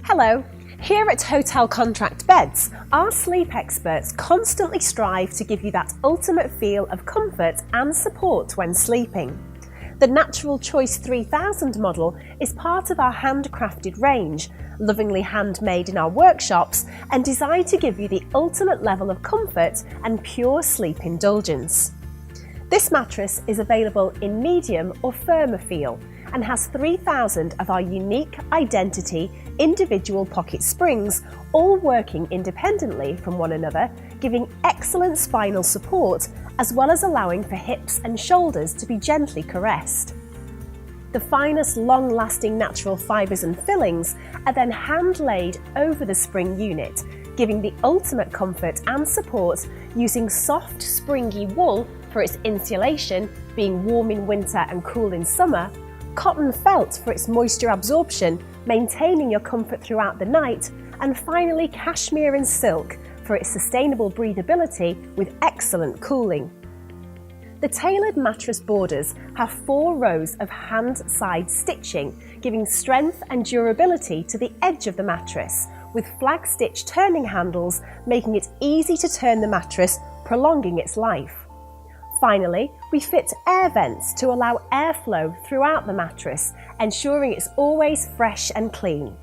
Hello! Here at HotelContractBeds, our sleep experts constantly strive to give you that ultimate feel of comfort and support when sleeping. The Natural Choice 3000 model is part of our handcrafted range, lovingly handmade in our workshops and designed to give you the ultimate level of comfort and pure sleep indulgence. This mattress is available in medium or firmer feel and has 3,000 of our unique identity individual pocket springs, all working independently from one another, giving excellent spinal support as well as allowing for hips and shoulders to be gently caressed. The finest long-lasting natural fibres and fillings are then hand-laid over the spring unit, giving the ultimate comfort and support using soft, springy wool for its insulation, being warm in winter and cool in summer, cotton felt for its moisture absorption, maintaining your comfort throughout the night, and finally cashmere and silk for its sustainable breathability with excellent cooling. The tailored mattress borders have 4 rows of hand-side stitching, giving strength and durability to the edge of the mattress, with flag stitch turning handles making it easy to turn the mattress, prolonging its life. Finally, we fit air vents to allow airflow throughout the mattress, ensuring it's always fresh and clean.